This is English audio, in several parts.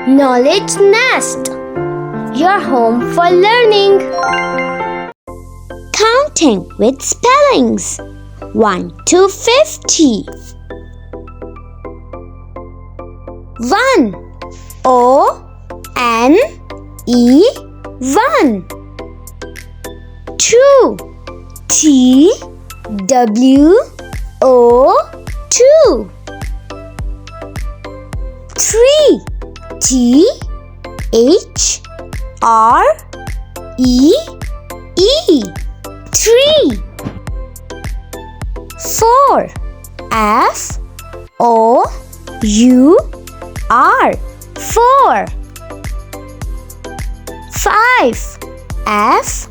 Knowledge Nest, your home for learning. Counting with spellings. 1 to 50. 1. O-N-E 1. 2. T-W-O 2. 3. T-H-R-E-E 3. 4. F-O-U-R 4. 5. F-I-V-E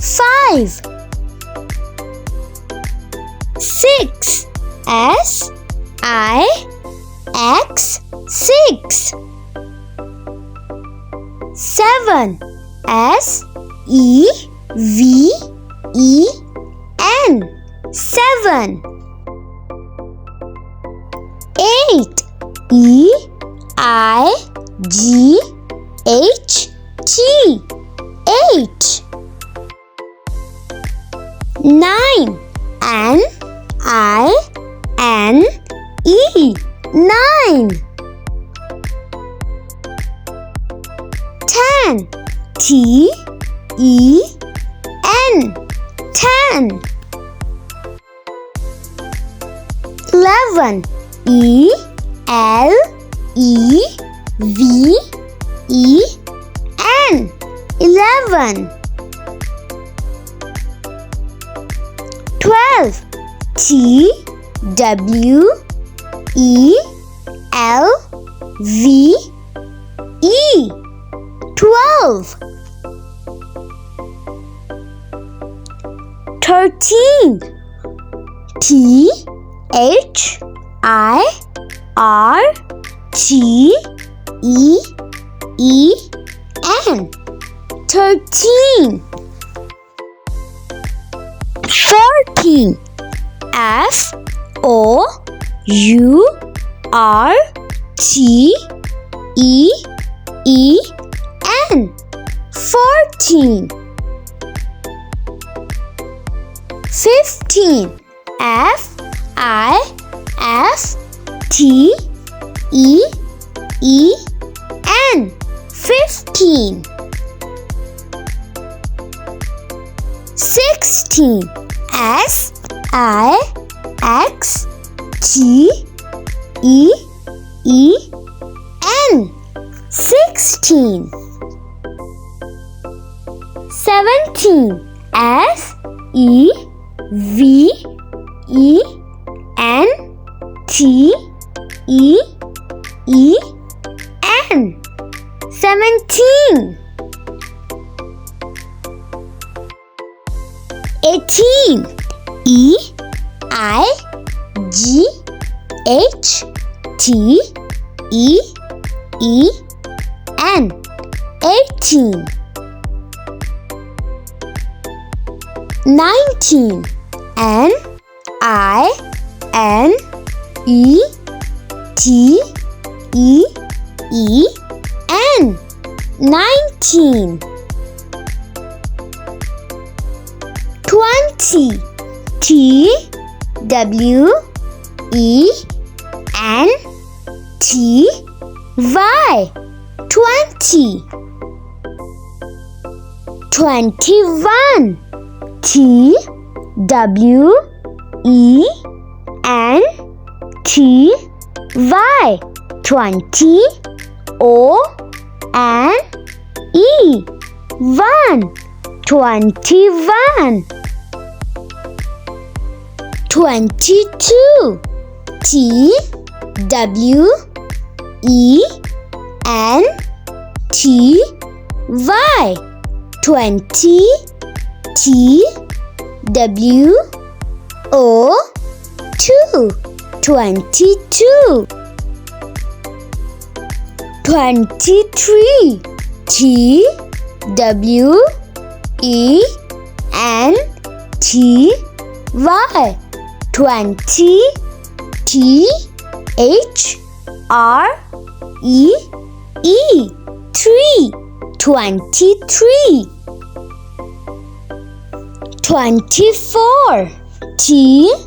5. 6. S-I-X 6. 7. S-E-V-E-N 7. 8. E-I-G-H-T 8. 9. N-I-N-E 9. 10. T-E-N 10. 11. E-L-E-V-E-N 11. 12. T-W-E-L-V-E 12. 13. T-H-I-R-T-E-E-N 13. 14. F-O-U-R-T-E-E-N 14. 15. F-I-F-T-E-E-N 15. 16. S-I-X-T-E-E-N 16. 17. S-E-V-E-N-T-E-E-N 17. 18. E-I-G-H-T-E-E-N 18. 19. N-I-N-E-T-E-E-N 19. 20. T-W-E-N-T-Y 20. 21. T-W-E-N-T-Y 20. O-N-E 1. 21. 22. T-W-E-N-T-Y 20. T-W-O-2 22. 23. T-W-E-N-T-Y 20. T-H-R-E-E. Tree. 23. 24. T-W-E-N-T-Y.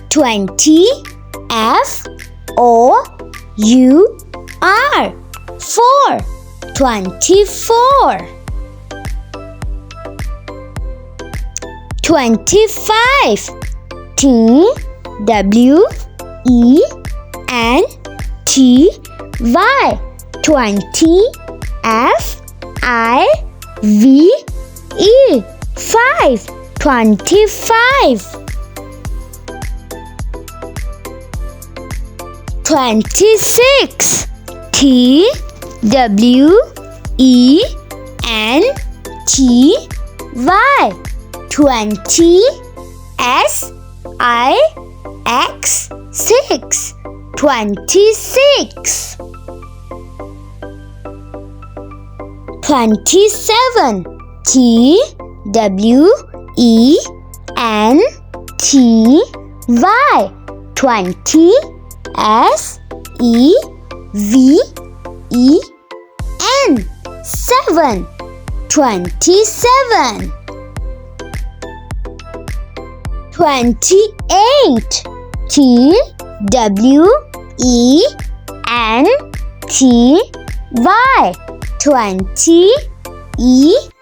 20. F-O-U-R. 4. 24. 25. T-W-E-N-T-Y. 20. F-I-V-E. 5. 25. 26. T-W-E-N-T-Y. 20. S-I-X. 6. 26. 27. T-W-E-N-T-Y. 20. S-E-V-E-N. 7. 27. 28. T-W-E-N-T-Y. 20. E-I-G-H-T.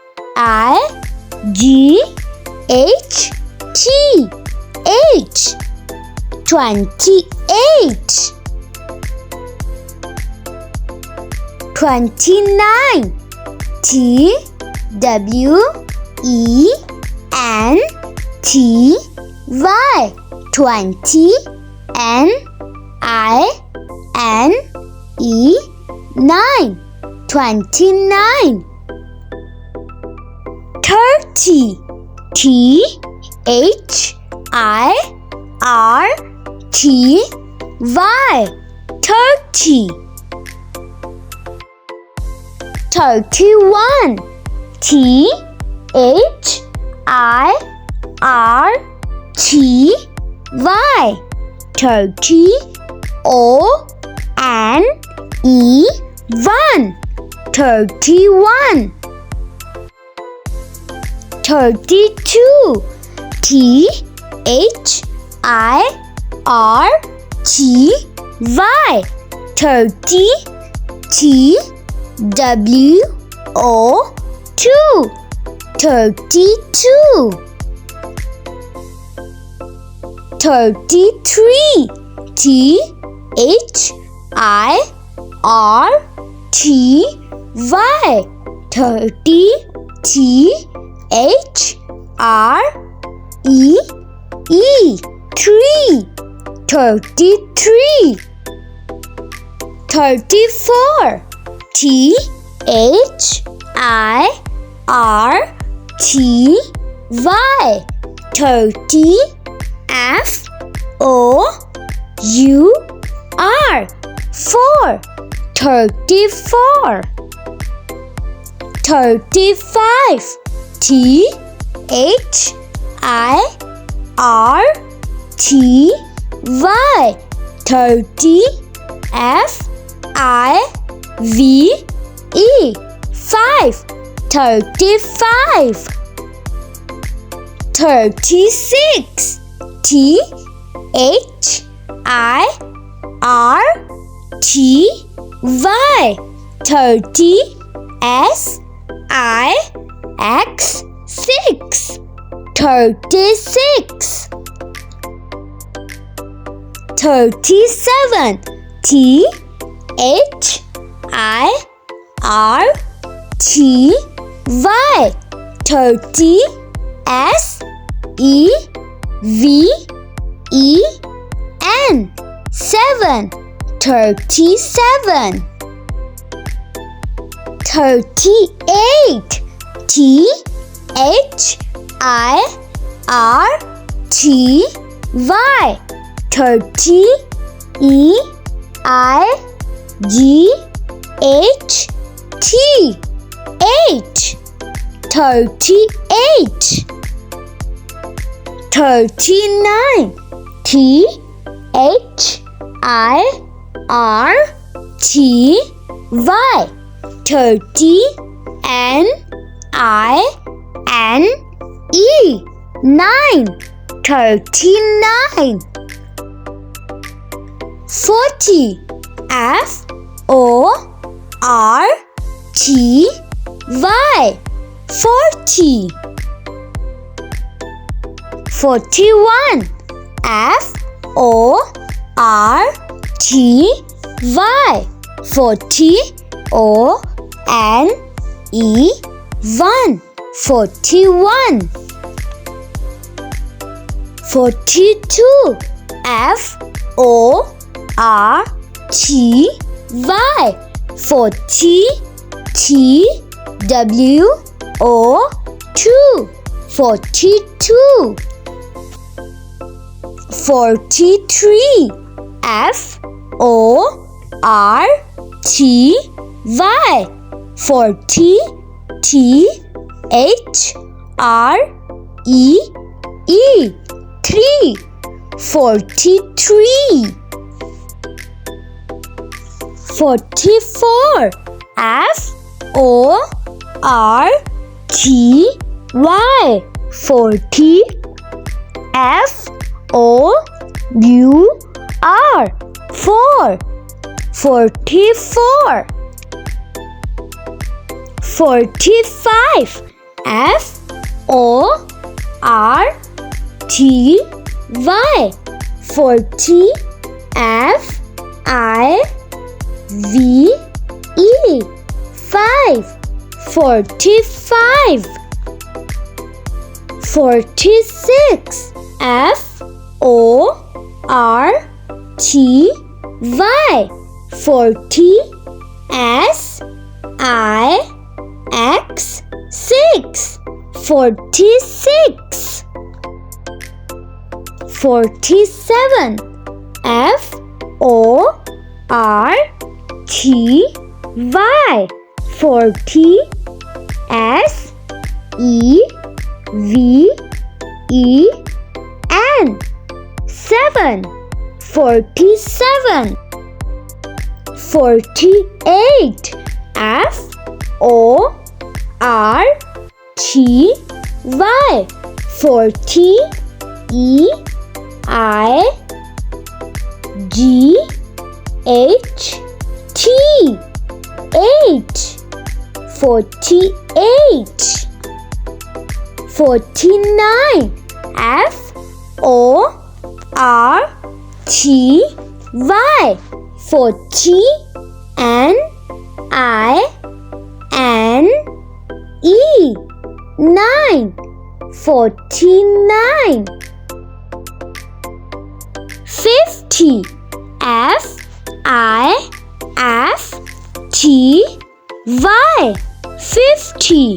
8. 28. 29. T-W-E-N-T-Y. 20. N-I-N-E. 9. 29. 30. T-H-I-R-T-Y. 30. 31. T-H-I-R-T-Y. 30. O-N-E-1. 31. 32. T-H-I-R-T-Y. 30. T-W-O-2. 32. 33. T-H-I-R-T-Y. 30. T-H-R-E-E. 3. 33. 34. T-H-I-R-T-Y. 30. F-O-U-R. 4. 34. 35. T-H-I-R-T-Y. 30. F-I-V-E. 5. 35. 36. T-H-I-R-T-Y. 30. S-I-X. 6. 36. 37. T-H-I-R-T-Y. 30. S-E-V-E-N. 7. 37. 38. T-H-I-R-T-Y. 30. E-I-G-H-T. 8. 38. 39. THIRTY. 30. NINE. 9. 39. 40. FORTY. 40. 41. FORTY. 40. ONE. 1. 41. 42. FORTY. 40. TWO2. 42. 43. FORTY. 40. THREE. 3. 43. 44. FORTY. 40. FOUR. 4. 44. 45. FORTY. 40. FIVE. 5. 45. 46. FORTY. 40. SIX. 6. 46. 47. FORTY. 40. SEVEN. 7. 47. 48. FORTY. 40. EIGHT. 8. 48. 49. FORTY. 40. NINE. 9. 49. 50. FIFTY. 50.